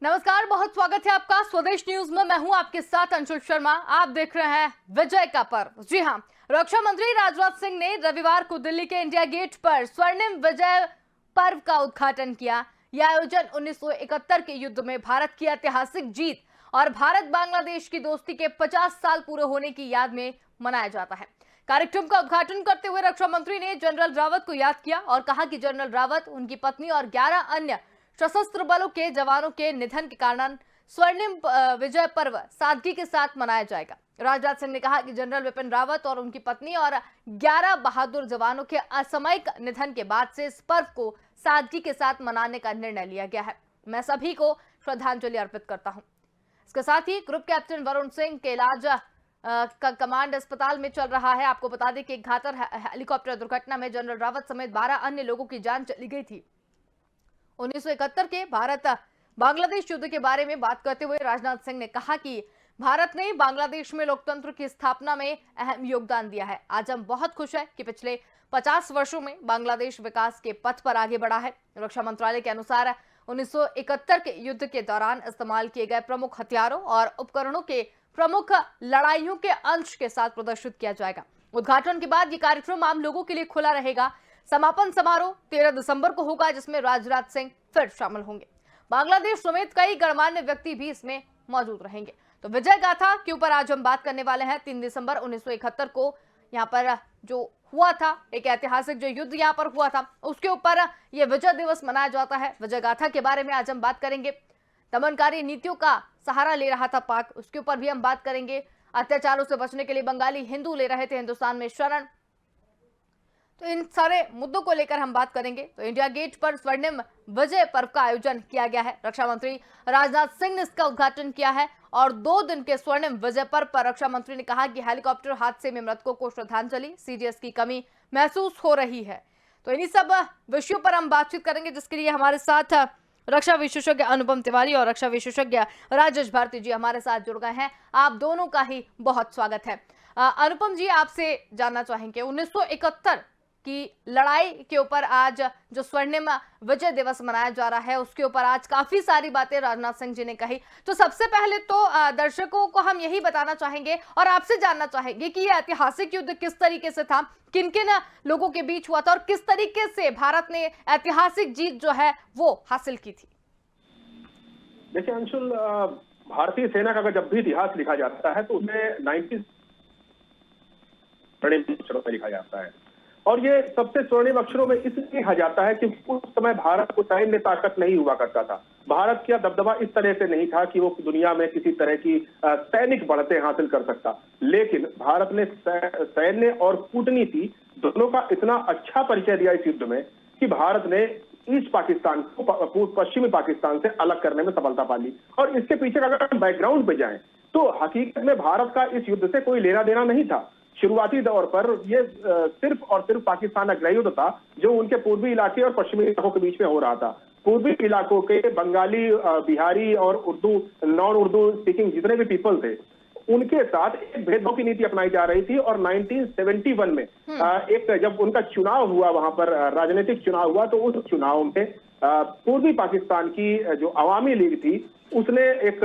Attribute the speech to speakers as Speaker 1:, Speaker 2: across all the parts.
Speaker 1: नमस्कार, बहुत स्वागत है आपका स्वदेश न्यूज में। मैं हूं आपके साथ अंशुल शर्मा। आप देख रहे हैं विजय का पर्व। जी हां, रक्षा मंत्री राजनाथ सिंह ने रविवार को दिल्ली के इंडिया गेट पर स्वर्णिम विजय पर्व का उद्घाटन किया। यह आयोजन 1971 के युद्ध में भारत की ऐतिहासिक जीत और भारत बांग्लादेश की दोस्ती के 50 साल पूरे होने की याद में मनाया जाता है। कार्यक्रम का उद्घाटन करते हुए रक्षा मंत्री ने जनरल रावत को याद किया और कहा कि जनरल रावत, उनकी पत्नी और 11 अन्य सशस्त्र बलों के जवानों के निधन के कारण स्वर्णिम विजय पर्व सादगी के साथ मनाया जाएगा। राजनाथ सिंह ने कहा कि जनरल विपिन रावत और उनकी पत्नी और 11 बहादुर जवानों के असामयिक निधन के बाद से इस पर्व को सादगी के साथ मनाने का निर्णय लिया गया है। मैं सभी को श्रद्धांजलि अर्पित करता हूं। इसके साथ ही ग्रुप कैप्टन वरुण सिंह के इलाज का कमांड अस्पताल में चल रहा है। आपको बता दें कि एक घातक हेलीकॉप्टर दुर्घटना में जनरल रावत समेत 12 अन्य लोगों की जान चली गई थी। 1971 के भारत बांग्लादेश युद्ध के बारे में बात करते हुए राजनाथ सिंह ने कहा कि भारत ने बांग्लादेश में लोकतंत्र की स्थापना में अहम योगदान दिया है। आज हम बहुत खुश हैं कि पिछले 50 वर्षों में बांग्लादेश विकास के पथ पर आगे बढ़ा है। रक्षा मंत्रालय के अनुसार 1971 के युद्ध के दौरान इस्तेमाल किए गए प्रमुख हथियारों और उपकरणों के प्रमुख लड़ाइयों के अंश के साथ प्रदर्शित किया जाएगा। उद्घाटन के बाद ये कार्यक्रम आम लोगों के लिए खुला रहेगा। समापन समारोह 13 दिसंबर को होगा, जिसमें राजनाथ सिंह फिर शामिल होंगे। बांग्लादेश समेत कई गणमान्य व्यक्ति भी इसमें मौजूद रहेंगे। तो विजय गाथा के ऊपर आज हम बात करने वाले हैं। 3 दिसंबर 1971 को यहाँ पर जो हुआ था, एक ऐतिहासिक जो युद्ध यहाँ पर हुआ था, उसके ऊपर यह विजय दिवस मनाया जाता है। विजय गाथा के बारे में आज हम बात करेंगे। दमनकारी नीतियों का सहारा ले रहा था पाक, उसके ऊपर भी हम बात करेंगे। अत्याचारों से बचने के लिए बंगाली हिंदू ले रहे थे हिंदुस्तान में शरण। तो इन सारे मुद्दों को लेकर हम बात करेंगे। तो इंडिया गेट पर स्वर्णिम विजय पर्व का आयोजन किया गया है। रक्षा मंत्री राजनाथ सिंह ने इसका उद्घाटन किया है और 2 दिन के स्वर्णिम विजय पर्व पर रक्षा मंत्री ने कहा कि हेलीकॉप्टर हादसे में मृतकों को श्रद्धांजलि, सीडीएस की कमी महसूस हो रही है। तो इन्हीं सब विषयों पर हम बातचीत करेंगे, जिसके लिए हमारे साथ रक्षा विशेषज्ञ अनुपम तिवारी और रक्षा विशेषज्ञ राजेश भारती जी हमारे साथ जुड़ गए हैं। आप दोनों का ही बहुत स्वागत है। अनुपम जी, आपसे जानना चाहेंगे 1971 की लड़ाई के ऊपर आज जो स्वर्णिम विजय दिवस मनाया जा रहा है, उसके ऊपर आज काफी सारी बातें राजनाथ सिंह जी ने कही। तो सबसे पहले तो दर्शकों को हम यही बताना चाहेंगे और आपसे जानना चाहेंगे कि यह ऐतिहासिक युद्ध किस तरीके से था, किन किन लोगों के बीच हुआ था और किस तरीके से भारत ने ऐतिहासिक जीत जो है वो हासिल की थी।
Speaker 2: देखिए अंशुल, भारतीय सेना का जब भी इतिहास लिखा जाता है तो उसमें 90 में लिखा जाता है और ये सबसे स्वर्णिम अक्षरों में इसलिए लिखा जाता है कि उस समय भारत को सैन्य ताकत नहीं हुआ करता था। भारत का दबदबा इस तरह से नहीं था कि वो दुनिया में किसी तरह की सैनिक बढ़ते हासिल कर सकता, लेकिन भारत ने सैन्य और कूटनीति दोनों का इतना अच्छा परिचय दिया इस युद्ध में कि भारत ने ईस्ट पाकिस्तान को पश्चिमी पाकिस्तान से अलग करने में सफलता पा ली। और इसके पीछे का अगर बैकग्राउंड पे जाएं तो हकीकत में भारत का इस युद्ध से कोई लेना देना नहीं था। शुरुआती दौर पर ये सिर्फ और सिर्फ पाकिस्तान अग्रही युद्ध था जो उनके पूर्वी इलाके और पश्चिमी इलाकों के बीच में हो रहा था। पूर्वी इलाकों के बंगाली, बिहारी और उर्दू, नॉन उर्दू स्पीकिंग जितने भी पीपल थे, उनके साथ एक भेदभाव की नीति अपनाई जा रही थी। और 1971 में एक जब उनका चुनाव हुआ, वहां पर राजनीतिक चुनाव हुआ, तो उस चुनाव में पूर्वी पाकिस्तान की जो अवामी लीग थी उसने एक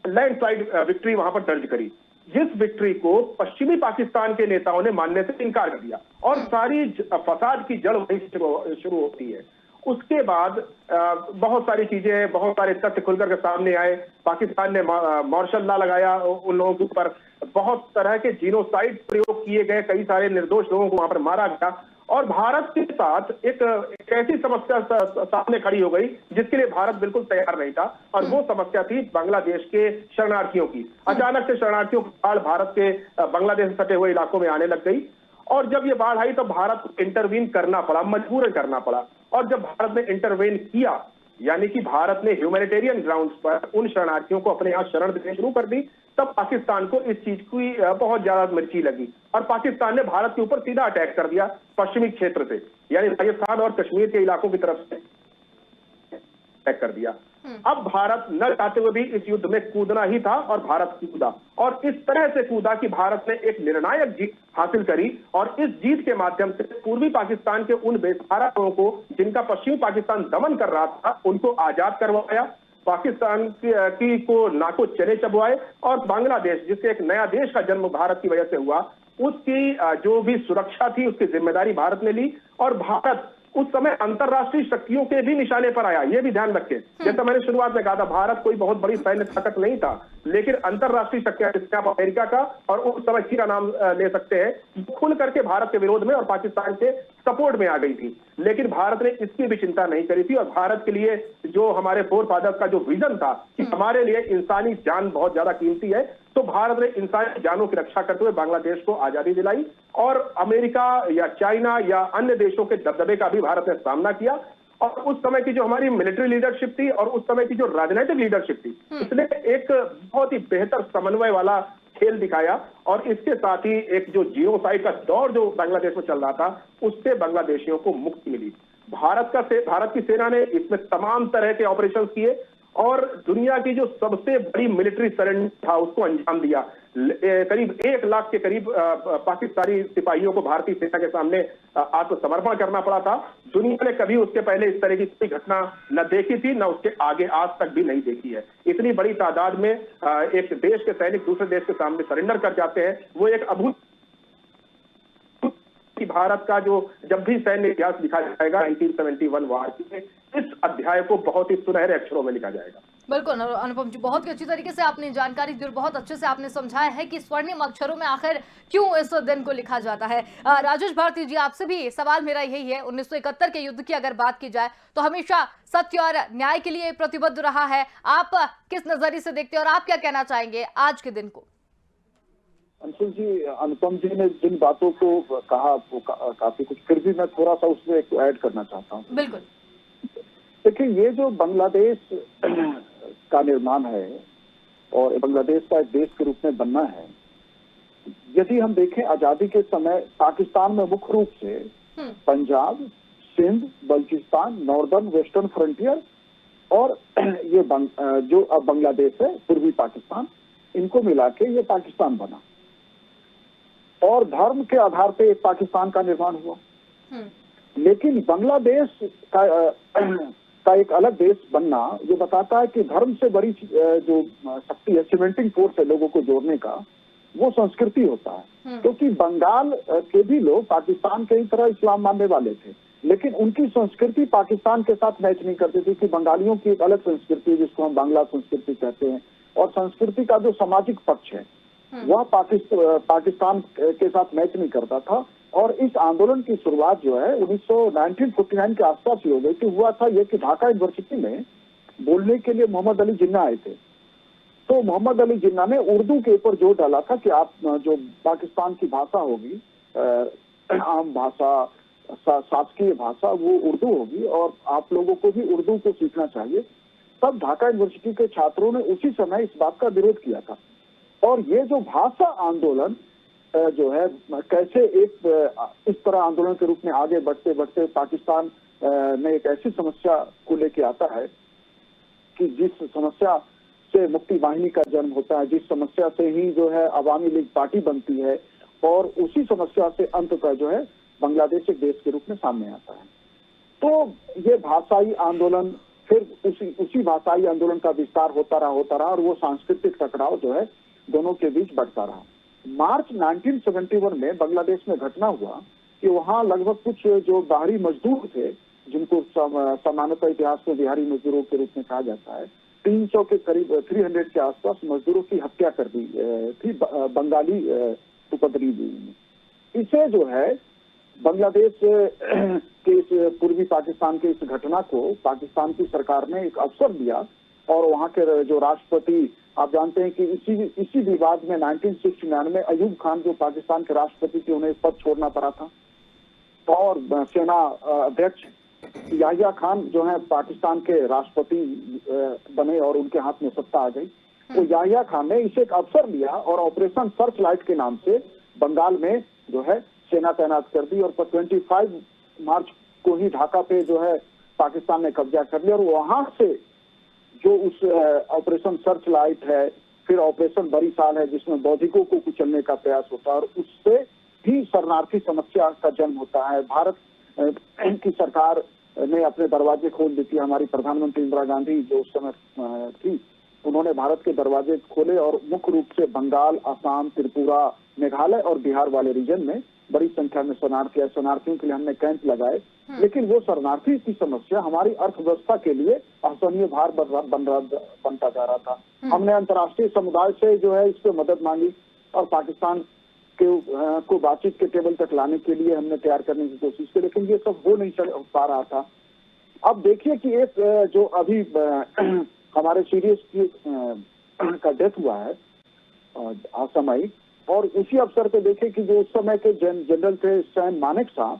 Speaker 2: लैंडस्लाइड विक्ट्री वहां पर दर्ज करी, जिस विक्ट्री को पश्चिमी पाकिस्तान के नेताओं ने मानने से इनकार कर दिया और सारी फसाद की जड़ वहीं शुरू होती है। उसके बाद बहुत सारी चीजें, बहुत सारे तथ्य खुलकर के सामने आए। पाकिस्तान ने मार्शल लॉ लगाया उन लोगों के ऊपर, बहुत तरह के जीनोसाइड प्रयोग किए गए, कई सारे निर्दोष लोगों को वहां पर मारा गया और भारत के साथ एक ऐसी समस्या सामने खड़ी हो गई जिसके लिए भारत बिल्कुल तैयार नहीं था और वो समस्या थी बांग्लादेश के शरणार्थियों की। अचानक से शरणार्थियों की बाढ़ भारत के बांग्लादेश से सटे हुए इलाकों में आने लग गई और जब ये बाढ़ आई तो भारत को इंटरवीन करना पड़ा, मजबूरन करना पड़ा। और जब भारत ने इंटरवेन किया, यानी कि भारत ने ह्यूमैनिटेरियन ग्राउंड्स पर उन शरणार्थियों को अपने यहाँ शरण देनी शुरू कर दी, तब पाकिस्तान को इस चीज की बहुत ज्यादा मिर्ची लगी और पाकिस्तान ने भारत के ऊपर सीधा अटैक कर दिया पश्चिमी क्षेत्र से, यानी राजस्थान और कश्मीर के इलाकों की तरफ से अटैक कर दिया। अब भारत न चाहते हुए भी इस युद्ध में कूदना ही था और भारत कूदा और इस तरह से कूदा कि भारत ने एक निर्णायक जीत हासिल करी और इस जीत के माध्यम से पूर्वी पाकिस्तान के उन बेसहारा लोगों को जिनका पश्चिमी पाकिस्तान दमन कर रहा था, उनको आजाद करवाया। पाकिस्तान की को नाको चने चबवाए, और बांग्लादेश जिससे एक नया देश का जन्म भारत की वजह से हुआ, उसकी जो भी सुरक्षा थी उसकी जिम्मेदारी भारत ने ली। और भारत उस समय अंतरराष्ट्रीय शक्तियों के भी निशाने पर आया, ये भी ध्यान रखें। जैसा मैंने शुरुआत में कहा था, भारत कोई बहुत बड़ी सैन्य ताकत नहीं था, लेकिन अंतरराष्ट्रीय शक्तियां, जिसमें आप अमेरिका का और उस समय चीन का नाम ले सकते हैं, खुल करके भारत के विरोध में और पाकिस्तान के सपोर्ट में आ गई थी। लेकिन भारत ने इसकी भी चिंता नहीं करी थी, और भारत के लिए जो हमारे फोर फादर्स का जो विजन था कि हमारे लिए इंसानी जान बहुत ज्यादा कीमती है, तो भारत ने इंसानी जानों की रक्षा करते हुए बांग्लादेश को आजादी दिलाई। और अमेरिका या चाइना या अन्य देशों के दबदबे का भी भारत ने सामना किया। और उस समय की जो हमारी मिलिट्री लीडरशिप थी और उस समय की जो राजनीतिक लीडरशिप थी, इसने एक बहुत ही बेहतर समन्वय वाला खेल दिखाया। और इसके साथ ही एक जो जीनोसाइड का दौर जो बांग्लादेश में चल रहा था, उससे बांग्लादेशियों को मुक्ति मिली। भारत की सेना ने इसमें तमाम तरह के ऑपरेशंस किए और दुनिया की जो सबसे बड़ी मिलिट्री सरेंडर था उसको अंजाम दिया। करीब 1 लाख के करीब पाकिस्तानी सिपाहियों को भारतीय सेना के सामने आत्मसमर्पण करना पड़ा था। दुनिया ने कभी उसके पहले इस तरह की कोई घटना न देखी थी, न उसके आगे आज तक भी नहीं देखी है। इतनी बड़ी तादाद में एक देश के सैनिक दूसरे देश के सामने सरेंडर कर जाते हैं, वो एक अभूत कि भारत का जो जब भी सैन्य इतिहास लिखा जाएगा 1971 वार के, इस अध्याय को बहुत ही सुनहरे अक्षरों में लिखा जाएगा।
Speaker 1: बिल्कुल अनुपम जी, बहुत ही अच्छी तरीके से आपने जानकारी दी और बहुत अच्छे से आपने समझाया है कि स्वर्णिम अक्षरों में आखिर क्यों इस दिन को लिखा जाता है। राजेश भारती जी, आपसे भी सवाल मेरा यही है, 1971 के युद्ध की अगर बात की जाए तो हमेशा सत्य और न्याय के लिए प्रतिबद्ध रहा है। आप किस नजरिए से देखते हैं और आप क्या कहना चाहेंगे आज के दिन को?
Speaker 3: अंशुल जी, अनुपम जी ने जिन बातों को कहा वो काफी कुछ, फिर भी मैं थोड़ा सा उसमें एक ऐड करना चाहता हूँ।
Speaker 1: बिल्कुल।
Speaker 3: देखिए, ये जो बांग्लादेश का निर्माण है और बांग्लादेश का एक देश के रूप में बनना है, यदि हम देखें आजादी के समय पाकिस्तान में मुख्य रूप से Punjab, Sindh, Balochistan, northern western frontier और ये जो अब बांग्लादेश है, पूर्वी पाकिस्तान, इनको मिला के ये पाकिस्तान बना और धर्म के आधार पे एक पाकिस्तान का निर्माण हुआ। लेकिन बांग्लादेश का एक अलग देश बनना ये बताता है कि धर्म से बड़ी जो शक्ति है, सीमेंटिंग फोर्स है लोगों को जोड़ने का, वो संस्कृति होता है। क्योंकि बंगाल के भी लोग पाकिस्तान के ही तरह इस्लाम मानने वाले थे, लेकिन उनकी संस्कृति पाकिस्तान के साथ मैच नहीं करती थी। कि बंगालियों की एक अलग संस्कृति है जिसको हम बांग्ला संस्कृति कहते हैं, और संस्कृति का जो सामाजिक पक्ष है वह पाकिस्तान के साथ मैच नहीं करता था। और इस आंदोलन की शुरुआत जो है 1949 के आसपास ही हो गई थी। हुआ था ये कि ढाका यूनिवर्सिटी में बोलने के लिए मोहम्मद अली जिन्ना आए थे, तो मोहम्मद अली जिन्ना ने उर्दू के ऊपर जोर डाला था कि आप जो पाकिस्तान की भाषा होगी, आम भाषा, शासकीय भाषा, वो उर्दू होगी और आप लोगों को भी उर्दू को सीखना चाहिए। तब ढाका यूनिवर्सिटी के छात्रों ने उसी समय इस बात का विरोध किया था। और ये जो भाषा आंदोलन जो है कैसे एक इस तरह आंदोलन के रूप में आगे बढ़ते बढ़ते पाकिस्तान में एक ऐसी समस्या को लेके आता है कि जिस समस्या से मुक्ति वाहिनी का जन्म होता है, जिस समस्या से ही जो है अवामी लीग पार्टी बनती है, और उसी समस्या से अंततः जो है बांग्लादेश एक देश के रूप में सामने आता है। तो ये भाषाई आंदोलन, फिर उसी भाषाई आंदोलन का विस्तार होता रहा और वो सांस्कृतिक टकराव जो है दोनों के बीच बढ़ता रहा। मार्च 1971 में बांग्लादेश में घटना हुआ कि वहाँ लगभग कुछ जो बाहरी मजदूर थे, जिनको सामान्यतः इतिहास में बिहारी मजदूरों के रूप में कहा जाता है, 300 के करीब 300 के आसपास मजदूरों की हत्या कर दी थी बंगाली उपद्रवी ने। इसे जो है बांग्लादेश के इस पूर्वी पाकिस्तान के इस घटना को पाकिस्तान की सरकार ने एक अवसर दिया और वहाँ के जो राष्ट्रपति, आप जानते हैं कि इसी विवाद में 1969 में अयूब खान जो पाकिस्तान के राष्ट्रपति थे, उन्हें पद छोड़ना पड़ा था। और सेना अध्यक्ष याहिया खान जो है पाकिस्तान के राष्ट्रपति बने और उनके हाथ में सत्ता आ गई। तो याहिया खान ने इसे एक अवसर लिया और ऑपरेशन सर्च लाइट के नाम से बंगाल में जो है सेना तैनात कर दी और 25 मार्च को ही ढाका पे जो है पाकिस्तान ने कब्जा कर लिया। और वहां से जो उस ऑपरेशन सर्च लाइट है, फिर ऑपरेशन बड़ी साल है जिसमें बौद्धिकों को कुचलने का प्रयास होता है, और उससे भी शरणार्थी समस्या का जन्म होता है। भारत की सरकार ने अपने दरवाजे खोल दी थी। हमारी प्रधानमंत्री इंदिरा गांधी जो उस समय थी, उन्होंने भारत के दरवाजे खोले और मुख्य रूप से बंगाल, असम, त्रिपुरा, मेघालय और बिहार वाले रीजन में बड़ी संख्या में शरणार्थियों के लिए हमने कैंप लगाए। लेकिन वो शरणार्थी की समस्या हमारी अर्थव्यवस्था के लिए असहनीय भार बनता जा रहा था। हमने अंतर्राष्ट्रीय समुदाय से जो है इस पे मदद मांगी और पाकिस्तान को बातचीत के टेबल तक लाने के लिए हमने तैयार करने की कोशिश की, लेकिन ये सब हो नहीं पा रहा था। अब देखिए कि एक जो अभी हमारे सीरियस का डेथ हुआ है असामयिक, और इसी अवसर पे देखे कि जो उस समय के जनरल थे सैम मानेकशॉ,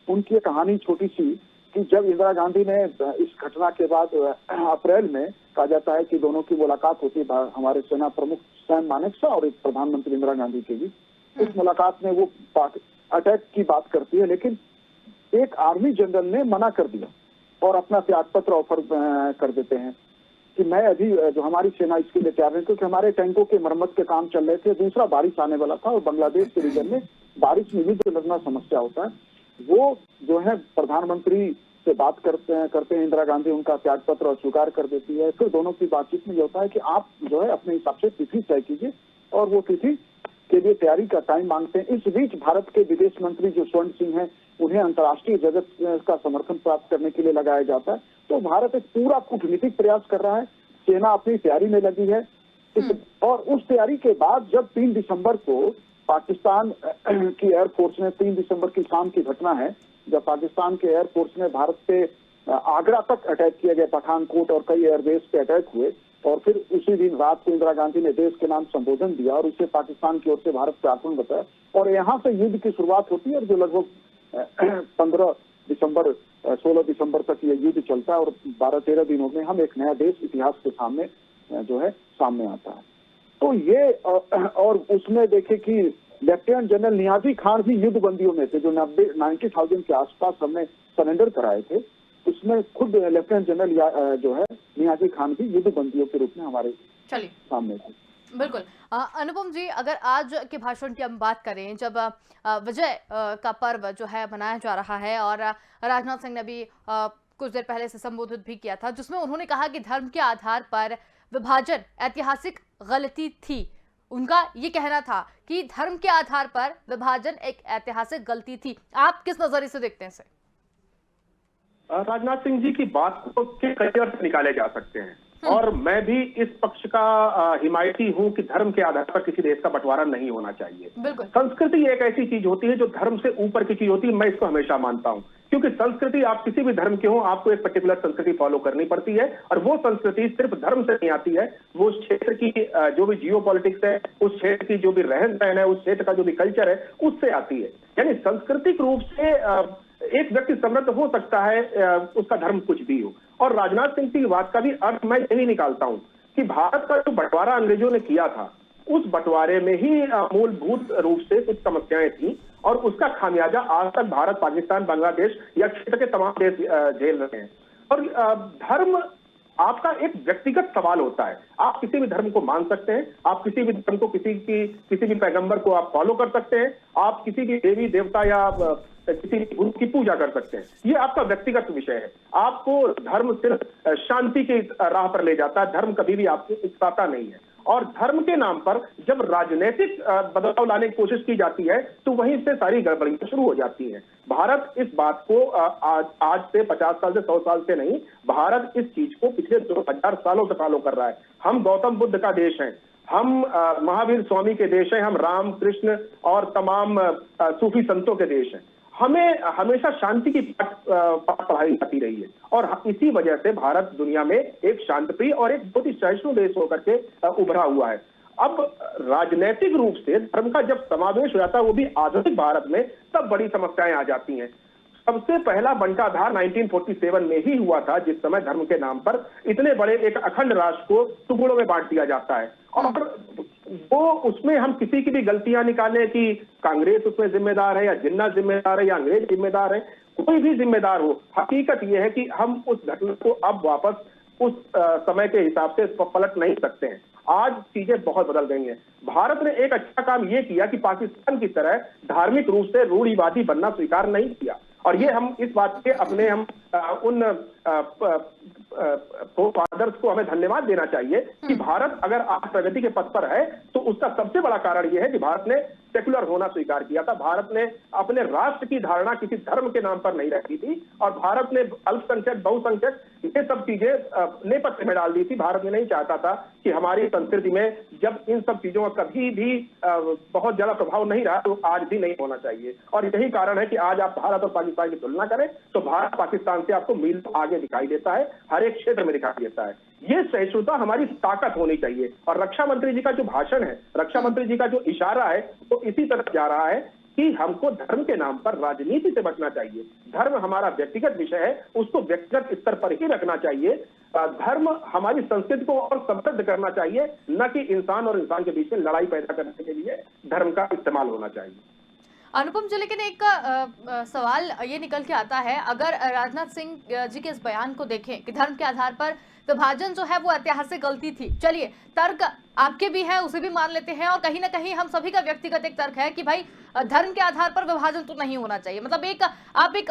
Speaker 3: उनकी कहानी छोटी सी कि जब इंदिरा गांधी ने इस घटना के बाद अप्रैल में कहा जाता है कि दोनों की मुलाकात होती है हमारे सेना प्रमुख सैम मानेकशॉ और एक प्रधानमंत्री इंदिरा गांधी के बीच। उस मुलाकात में वो अटैक की बात करती है, लेकिन एक आर्मी जनरल ने मना कर दिया और अपना त्याग पत्र ऑफर कर देते हैं कि मैं अभी जो हमारी सेना इसके लिए तैयार है, क्योंकि हमारे टैंकों के मरम्मत के काम चल रहे थे। दूसरा बारिश आने वाला था और बांग्लादेश के रीजन में बारिश में युद्ध लगना समस्या होता है। वो जो है प्रधानमंत्री से बात करते हैं इंदिरा गांधी उनका त्याग पत्र अस्वीकार कर देती है। फिर दोनों की बातचीत में ये होता है कि आप जो है अपने हिसाब से तिथि तय कीजिए, और वो तिथि के लिए तैयारी का टाइम मांगते हैं। इस बीच भारत के विदेश मंत्री जो स्वर्ण सिंह हैं, उन्हें अंतर्राष्ट्रीय जगत का समर्थन प्राप्त करने के लिए लगाया जाता है। तो भारत एक पूरा कूटनीतिक प्रयास कर रहा है, सेना अपनी तैयारी में लगी है। और उस तैयारी के बाद जब 3 दिसंबर को पाकिस्तान की एयरफोर्स ने, 3 दिसंबर की शाम की घटना है जब पाकिस्तान के एयरफोर्स ने भारत पे आगरा तक अटैक किया गया, पठानकोट और कई एयरबेस पे अटैक हुए, और फिर उसी दिन रात को इंदिरा गांधी ने देश के नाम संबोधन दिया और उसे पाकिस्तान की ओर से भारत पे आक्रमण बताया, और यहाँ से युद्ध की शुरुआत होती है, और जो लगभग 15 दिसंबर 16 दिसंबर तक ये युद्ध चलता है, और 12-13 दिनों में हम एक नया देश इतिहास के सामने जो है सामने आता है। तो ये और उसमें देखे कि लेफ्टिनेंट जनरल नियाजी खान भी युद्ध बंदियों में थे, जो 90,000 के आसपास हमने सरेंडर कराए थे। उसमें खुद लेफ्टिनेंट जनरल जो है नियाजी खान भी युद्ध बंदियों के रूप में हमारे सामने थे।
Speaker 1: बिल्कुल। अनुपम जी, अगर आज के भाषण की हम बात करें, जब विजय का पर्व जो है मनाया जा रहा है, और राजनाथ सिंह ने भी कुछ देर पहले से संबोधित भी किया था, जिसमें उन्होंने कहा कि धर्म के आधार पर विभाजन ऐतिहासिक गलती थी। उनका ये कहना था कि धर्म के आधार पर विभाजन एक ऐतिहासिक गलती थी। आप किस नजरिए से देखते हैं इसे?
Speaker 2: राजनाथ सिंह जी की बात को कई अर्थ निकाले जा सकते हैं, और मैं भी इस पक्ष का हिमायती हूं कि धर्म के आधार पर किसी देश का बंटवारा नहीं होना चाहिए। संस्कृति एक ऐसी चीज होती है जो धर्म से ऊपर की चीज होती है, मैं इसको हमेशा मानता हूं, क्योंकि संस्कृति आप किसी भी धर्म के हो, आपको एक पर्टिकुलर संस्कृति फॉलो करनी पड़ती है, और वो संस्कृति सिर्फ धर्म से नहीं आती है, वो उस क्षेत्र की जो भी जियो पॉलिटिक्स है, उस क्षेत्र की जो भी रहन सहन है, उस क्षेत्र का जो भी कल्चर है, उससे आती है। यानी सांस्कृतिक रूप से एक व्यक्ति समृद्ध हो सकता है, उसका धर्म कुछ भी हो। और राजनाथ सिंह की बात का भी अर्थ मैं यही निकालता हूं कि भारत का जो बंटवारा अंग्रेजों ने किया था, उस बंटवारे में ही मूलभूत रूप से कुछ समस्याएं थी, और उसका खामियाजा आज तक भारत, पाकिस्तान, बांग्लादेश या क्षेत्र के तमाम देश झेल रहे हैं। और धर्म आपका एक व्यक्तिगत सवाल होता है। आप किसी भी धर्म को मान सकते हैं, आप किसी भी धर्म को, किसी भी पैगंबर को आप फॉलो कर सकते हैं, आप किसी भी देवी देवता या किसी गुरु की पूजा कर सकते हैं। ये आपका व्यक्तिगत विषय है। आपको धर्म सिर्फ शांति की राह पर ले जाता है, धर्म कभी भी आपको उकसाता नहीं है। और धर्म के नाम पर जब राजनीतिक बदलाव लाने की कोशिश की जाती है, तो वहीं से सारी गड़बड़ियां शुरू हो जाती हैं। भारत इस बात को आज से 50 साल से 100 साल से नहीं, भारत इस चीज को पिछले 2000 सालों से फॉलो कर रहा है। हम गौतम बुद्ध का देश हैं, हम महावीर स्वामी के देश हैं, हम राम कृष्ण और तमाम सूफी संतों के देश हैं। हमें हमेशा शांति की पढ़ाई जाती रही है, और इसी वजह से भारत दुनिया में एक शांतिप्रिय और एक बहुत ही सहिष्णु देश होकर के उभरा हुआ है। अब राजनीतिक रूप से धर्म का जब समावेश हो जाता है, वो भी आधुनिक भारत में, तब बड़ी समस्याएं आ जाती हैं। सबसे पहला बंटाधार 1947 में ही हुआ था, जिस समय धर्म के नाम पर इतने बड़े एक अखंड राष्ट्र को टुकड़ों में बांट दिया जाता है। और वो उसमें हम किसी की भी गलतियां निकालें कि कांग्रेस उसमें जिम्मेदार है या जिन्ना जिम्मेदार है या अंग्रेज जिम्मेदार है, कोई भी जिम्मेदार हो, हकीकत यह है कि हम उस घटना को अब वापस उस समय के हिसाब से पलट नहीं सकते हैं। आज चीजें बहुत बदल गई हैं। भारत ने एक अच्छा काम यह किया कि पाकिस्तान की तरह धार्मिक रूप से रूढ़िवादी बनना स्वीकार नहीं किया, और ये हम इस बात के अपने हम उन फादर्स को हमें धन्यवाद देना चाहिए कि भारत अगर आज प्रगति के पथ पर है तो उसका सबसे बड़ा कारण यह है कि भारत ने सेक्युलर होना स्वीकार किया था। भारत ने अपने राष्ट्र की धारणा किसी धर्म के नाम पर नहीं रखी थी और भारत ने अल्पसंख्यक बहुसंख्यक ये सब चीजें नेपथ्य में डाल दी थी। भारत ने नहीं चाहता था कि हमारी संस्कृति में जब इन सब चीजों का कभी भी बहुत ज्यादा प्रभाव नहीं रहा तो आज भी नहीं होना चाहिए। और यही कारण है कि आज आप भारत और पाकिस्तान की तुलना करें तो भारत पाकिस्तान से आपको मील आगे दिखाई देता है, हर एक क्षेत्र में दिखाई देता है। ये सहिष्णुता हमारी ताकत होनी चाहिए। और रक्षा मंत्री जी का जो भाषण है, रक्षा मंत्री जी का जो इशारा है तो इसी तरफ जा रहा है कि हमको धर्म के नाम पर राजनीति से बचना चाहिए। धर्म हमारा व्यक्तिगत विषय है, उसको व्यक्तिगत स्तर पर ही रखना चाहिए। धर्म हमारी संस्कृति को और समृद्ध करना चाहिए, न कि इंसान और इंसान के बीच में लड़ाई पैदा करने के लिए धर्म का इस्तेमाल होना चाहिए।
Speaker 1: अनुपम जी, लेकिन एक सवाल ये निकल के आता है, अगर राजनाथ सिंह जी के इस बयान को देखें कि धर्म के आधार पर विभाजन जो है वो ऐतिहासिक गलती थी, चलिए तर्क आपके भी है, उसे भी मान लेते हैं, और कहीं ना कहीं हम सभी का व्यक्तिगत एक तर्क है कि भाई धर्म के आधार पर विभाजन तो नहीं होना चाहिए। मतलब आप एक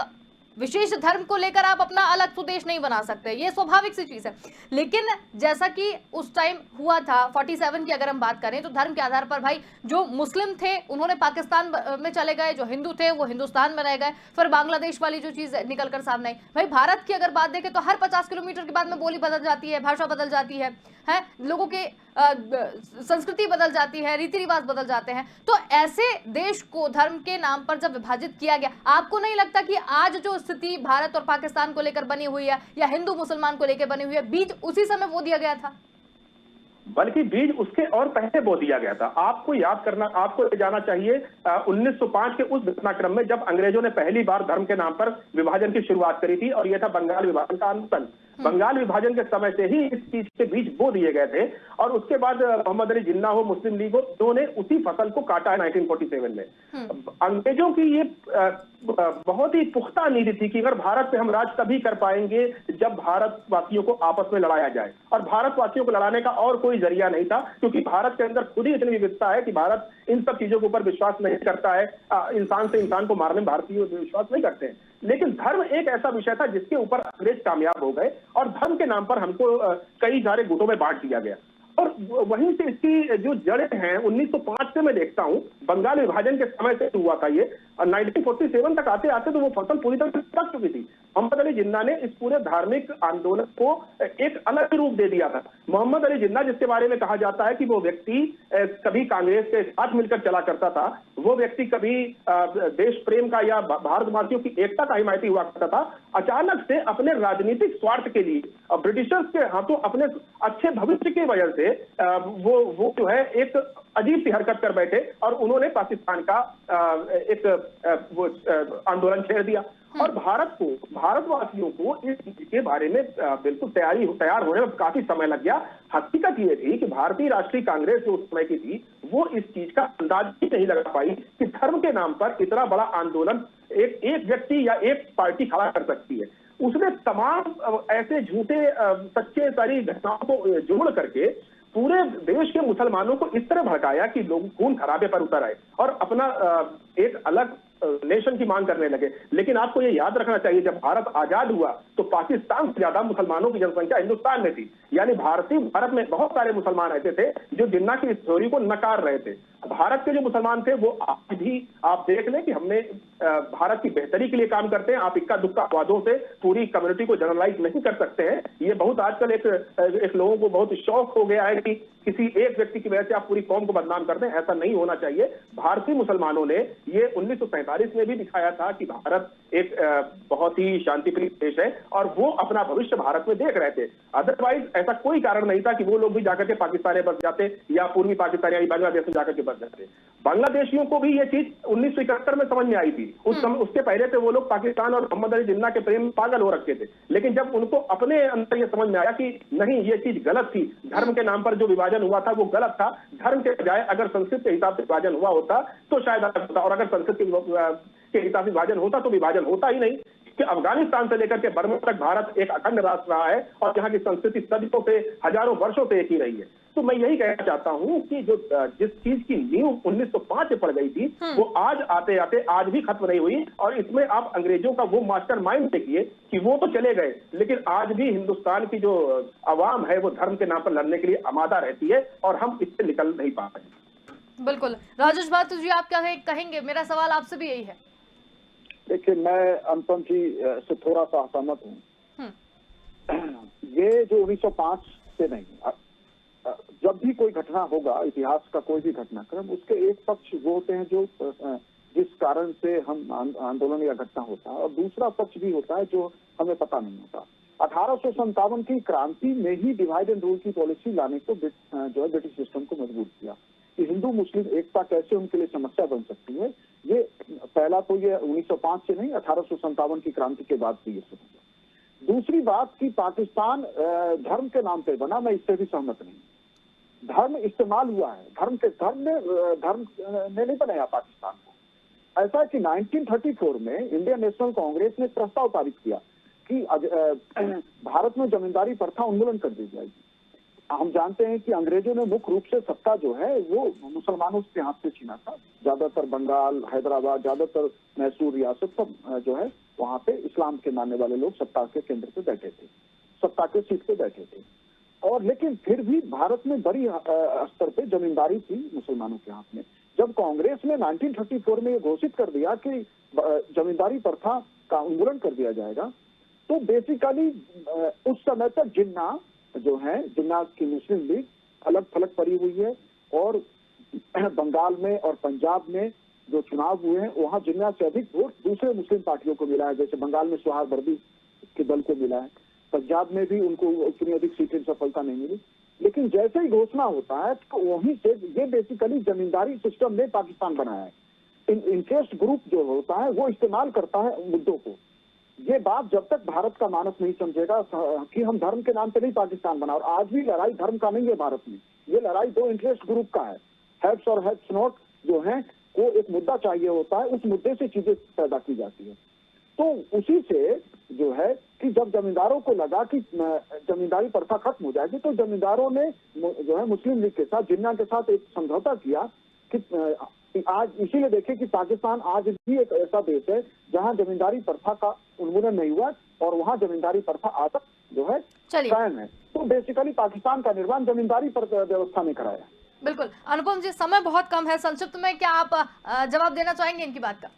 Speaker 1: विशेष धर्म को लेकर आप अपना अलग स्वदेश नहीं बना सकते, ये स्वाभाविक सी चीज है। लेकिन जैसा कि उस टाइम हुआ था 47 की अगर हम बात करें तो धर्म के आधार पर भाई जो मुस्लिम थे उन्होंने पाकिस्तान में चले गए, जो हिंदू थे वो हिंदुस्तान में रह गए, फिर बांग्लादेश वाली जो चीज निकल कर सामने आई। भाई भारत की अगर बात देखें तो हर 50 किलोमीटर के बाद में बोली बदल जाती है, भाषा बदल जाती है, लोगों के संस्कृति बदल जाती है, रीति रिवाज बदल जाते हैं। तो ऐसे देश को धर्म के नाम पर जब विभाजित किया गया, आपको नहीं लगता कि आज जो स्थिति भारत और पाकिस्तान को लेकर बनी हुई है या हिंदू मुसलमान को लेकर बनी हुई है, बीज उसी समय बो दिया गया था?
Speaker 2: बल्कि बीज उसके और पहले बो दिया गया था। आपको याद करना, आपको जाना चाहिए 1905 के उस घटनाक्रम में जब अंग्रेजों ने पहली बार धर्म के नाम पर विभाजन की शुरुआत करी थी, और यह था बंगाल विभाजन का आंदोलन। बंगाल विभाजन के समय से ही इस चीज के बीज बो दिए गए थे, और उसके बाद मोहम्मद अली जिन्ना हो, मुस्लिम लीग हो, उन्होंने उसी फसल को काटा है 1947 में। अंग्रेजों की ये बहुत ही पुख्ता नीति थी कि अगर भारत पे हम राज तभी कर पाएंगे जब भारतवासियों को आपस में लड़ाया जाए, और भारतवासियों को लड़ाने का और कोई जरिया नहीं था, क्योंकि भारत के अंदर खुद ही इतनी विविधता है कि भारत इन सब चीजों के ऊपर विश्वास नहीं करता है। इंसान से इंसान को मारने में भारतीय विश्वास नहीं करते हैं। लेकिन धर्म एक ऐसा विषय था जिसके ऊपर अंग्रेज कामयाब हो गए, और धर्म के नाम पर हमको कई सारे गुटों में बांट दिया गया। और वहीं से इसकी जो जड़ें हैं 1905 से मैं देखता हूं, बंगाल विभाजन के समय से हुआ था ये, और 1947 तक आते आते तो वो फसल पूरी तरह से पक चुकी थी। मोहम्मद अली जिन्ना ने इस पूरे धार्मिक आंदोलन को एक अलग रूप दे दिया था। मोहम्मद अली जिन्ना, जिसके बारे में कहा जाता है कि वो व्यक्ति कभी कांग्रेस के साथ मिलकर चला करता था, वो व्यक्ति कभी देश प्रेम का या भारतवासियों की एकता का हिमायती हुआ करता था, अचानक से अपने राजनीतिक स्वार्थ के लिए ब्रिटिशर्स के हाथों अपने अच्छे भविष्य की वजह से वो जो है एक अजीब सी हरकत कर बैठे, और उन्होंने पाकिस्तान का एक आंदोलन छेड़ दिया। और भारतवासियों को इस चीज के बारे में बिल्कुल तैयार होने में काफी समय लग गया। हकीकत ये थी कि भारतीय राष्ट्रीय कांग्रेस जो उस समय की थी, वो इस चीज का अंदाज ही नहीं लगा पाई कि धर्म के नाम पर इतना बड़ा आंदोलन एक व्यक्ति या एक पार्टी खड़ा कर सकती है। उसने तमाम ऐसे झूठे सच्चे सारी घटनाओं को जोड़ करके पूरे देश के मुसलमानों को इस तरह भड़काया कि लोग खून खराबे पर उतर आए और अपना एक अलग नेशन की मांग करने लगे। लेकिन आपको ये याद रखना चाहिए, जब भारत आजाद हुआ तो पाकिस्तान से ज्यादा मुसलमानों की जनसंख्या हिंदुस्तान में थी। यानी भारत में बहुत सारे मुसलमान ऐसे थे जो जिन्ना की इस थ्योरी को नकार रहे थे। भारत के जो मुसलमान थे वो आज भी आप देख लें कि हमने भारत की बेहतरी के लिए काम करते हैं। आप इक्का दुक्का वादों से पूरी कम्युनिटी को जनरलाइज नहीं कर सकते हैं। ये बहुत आजकल एक लोगों को बहुत शौक हो गया है कि किसी एक व्यक्ति की वजह से आप पूरी कौम को बदनाम कर दें। ऐसा नहीं होना चाहिए। भारतीय मुसलमानों ने ये 1947 में भी दिखाया था कि भारत एक बहुत ही शांतिप्रिय देश है और वो अपना भविष्य भारत में देख रहे थे। अदरवाइज ऐसा कोई कारण नहीं था कि वो लोग भी जाकर के पाकिस्तान में बस जाते या पूर्वी पाकिस्तान या बांग्लादेश में जाकर के बस जाते। बांग्लादेशियों को भी ये चीज 1971 में समझ में आई थी। उसके पहले से वो लोग पाकिस्तान और मोहम्मद अली जिन्ना के प्रेम में पागल हो रखे थे। लेकिन जब उनको अपने अंदर ये समझ में आया कि नहीं, ये चीज गलत थी, धर्म के नाम पर जो विभाजन हुआ था वो गलत था, धर्म के बजाय अगर संस्कृत के हिसाब से विभाजन हुआ होता तो शायद अलग होता, और अगर संस्कृत के हिसाब से विभाजन होता तो विभाजन होता ही नहीं। कि अफगानिस्तान से लेकर के बर्मा तक भारत एक अखंड राष्ट्र रहा है और यहाँ की संस्कृति सदियों से, हजारों वर्षों से एक ही रही है। तो मैं यही कहना चाहता हूं कि जो जिस चीज की नींव 1905 से पड़ गई थी, वो आज आते आते आज भी खत्म नहीं हुई। और इसमें आप अंग्रेजों का वो मास्टर माइंड देखिए कि वो तो चले गए, लेकिन आज भी हिंदुस्तान की जो आवाम है वो धर्म के नाम पर लड़ने के लिए आमादा रहती है और हम इससे निकल नहीं पा रहे।
Speaker 1: बिल्कुल। राजेश बहादुर जी, आप क्या कहेंगे? मेरा सवाल आपसे भी यही है।
Speaker 3: देखिए, मैं अनुपम जी से थोड़ा सा असहमत हूँ। ये जो 1905 से नहीं, जब भी कोई घटना होगा, इतिहास का कोई भी घटनाक्रम, उसके एक पक्ष वो होते हैं जो जिस कारण से हम आंदोलन या घटना होता है, और दूसरा पक्ष भी होता है जो हमें पता नहीं होता। 1857 की क्रांति में ही डिवाइड एंड रूल की पॉलिसी लाने को जो है ब्रिटिश सिस्टम को मजबूर किया कि हिंदू मुस्लिम एकता कैसे उनके लिए समस्या बन सकती है। ये पहला तो ये 1905 से नहीं, 1857 की क्रांति के बाद से ये शुरू हुआ। दूसरी बात कि पाकिस्तान धर्म के नाम पे बना, मैं इससे भी सहमत नहीं। धर्म इस्तेमाल हुआ है, धर्म ने नहीं बनाया पाकिस्तान को। ऐसा है कि 1934 में इंडियन नेशनल कांग्रेस ने प्रस्ताव पारित किया कि भारत में जमींदारी प्रथा उन्मूलन कर दी जाएगी। हम जानते हैं कि अंग्रेजों ने मुख्य रूप से सत्ता जो है वो मुसलमानों के हाथ से छीना था। ज्यादातर बंगाल, हैदराबाद, ज्यादातर मैसूर रियासत सब जो है वहां पे इस्लाम के मानने वाले लोग सत्ता के केंद्र पे बैठे थे, सत्ता के सीट पे बैठे थे। और लेकिन फिर भी भारत में बड़ी स्तर पे जमींदारी थी मुसलमानों के हाथ में। जब कांग्रेस ने 1934 में ये घोषित कर दिया कि जमींदारी प्रथा का उन्मूलन कर दिया जाएगा, तो बेसिकली उस समय तक जिन्ना जो है, जिन्ना की मुस्लिम लीग अलग थलग पड़ी हुई है। और बंगाल में और पंजाब में जो चुनाव हुए हैं वहां जिन्ना से अधिक वोट दूसरे मुस्लिम पार्टियों को मिला है। जैसे बंगाल में सुहागवर्दी के दल को मिला है, पंजाब में भी उनको उतनी अधिक सीटें सफलता नहीं मिली। लेकिन जैसे ही घोषणा होता है तो वहीं से ये बेसिकली जमींदारी सिस्टम ने पाकिस्तान बनाया है। इंटरेस्ट ग्रुप जो होता है वो इस्तेमाल करता है मुद्दों को। ये बात जब तक भारत का मानस नहीं समझेगा कि हम धर्म के नाम पे नहीं पाकिस्तान बना, और आज भी लड़ाई धर्म का नहीं है भारत में, ये लड़ाई दो इंटरेस्ट ग्रुप का है। हैव्स और हैव्स नॉट जो है को एक मुद्दा चाहिए होता है, उस मुद्दे से चीजें पैदा की जाती है। तो उसी से जो है कि जब जमींदारों को लगा कि जमींदारी प्रथा खत्म हो जाएगी, तो जमींदारों ने जो है मुस्लिम लीग के साथ, जिन्ना के साथ एक समझौता किया कि आज इसीलिए देखें कि पाकिस्तान आज भी एक ऐसा देश है जहां जमींदारी प्रथा का उन्मूलन नहीं हुआ और वहां जमींदारी प्रथा आज तक जो है कायम है। तो बेसिकली पाकिस्तान का निर्माण जमींदारी व्यवस्था ने कराया।
Speaker 1: बिल्कुल। अनुपम जी, समय बहुत कम है, संक्षिप्त में क्या आप जवाब देना चाहेंगे इनकी बात का?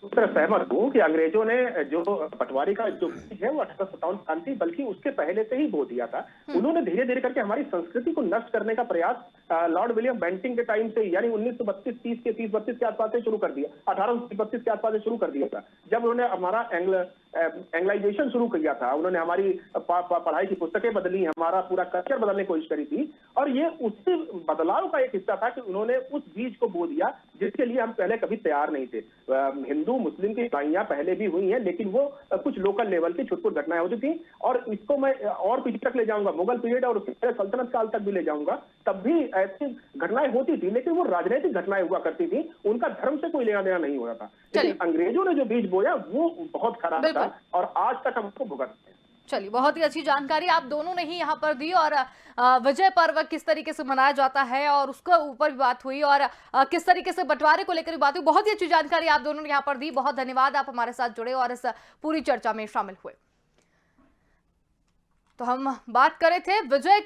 Speaker 2: उस तरह सहमत हूँ कि अंग्रेजों ने जो पटवारी का जो बीज है वो 1857 क्रांति, बल्कि उसके पहले से ही बो दिया था। उन्होंने धीरे धीरे करके हमारी संस्कृति को नष्ट करने का प्रयास लॉर्ड विलियम बेंटिंग के टाइम से, यानी 1932 के आसपास से शुरू कर दिया, 1832 के आसपास से शुरू कर दिया था। जब उन्होंने हमारा एंग्लाइजेशन शुरू किया था, उन्होंने हमारी पढ़ाई की पुस्तकें बदली, हमारा पूरा कल्चर बदलने की कोशिश करी थी। और ये उसी बदलाव का एक हिस्सा था कि उन्होंने उस बीज को बो दिया जिसके लिए हम पहले कभी तैयार नहीं थे। हिंदू मुस्लिम की लड़ाइयां पहले भी हुई हैं, लेकिन वो कुछ लोकल लेवल की छुटपुट घटनाएं होती थी। और इसको मैं और पीछे तक ले जाऊंगा, मुगल पीरियड और उसके पहले सल्तनत काल तक भी ले जाऊंगा। तब भी ऐसी घटनाएं होती थी, लेकिन वो राजनीतिक घटनाएं हुआ करती थी, उनका धर्म से कोई लेना देना नहीं हो रहा था। लेकिन अंग्रेजों ने जो बीज बोया वो बहुत खराब था और आज तक हमको भुगतते हैं।
Speaker 1: चलिए, बहुत ही अच्छी जानकारी आप दोनों ने ही यहाँ पर दी, और विजय पर्व किस तरीके से मनाया जाता है और उसके ऊपर भी बात हुई, और किस तरीके से बंटवारे को लेकर भी बात हुई। बहुत ही अच्छी जानकारी आप दोनों ने यहाँ पर दी। बहुत धन्यवाद, आप हमारे साथ जुड़े और इस पूरी चर्चा में शामिल हुए। तो हम बात कर रहे थे विजय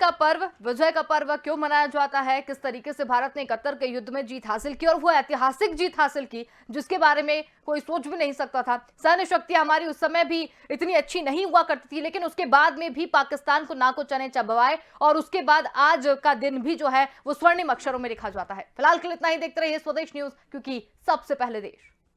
Speaker 1: का पर्व क्यों मनाया जाता है, किस तरीके से भारत ने 71 के युद्ध में जीत हासिल की, और वो ऐतिहासिक जीत हासिल की जिसके बारे में कोई सोच भी नहीं सकता था। सैन्य शक्ति हमारी उस समय भी इतनी अच्छी नहीं हुआ करती थी, लेकिन उसके बाद में भी पाकिस्तान को नाको चने चबवाए, और उसके बाद आज का दिन भी जो है वो स्वर्णिम अक्षरों में लिखा जाता है। फिलहाल के लिए इतना ही। देखते रहिए स्वदेश न्यूज, क्योंकि सबसे पहले देश।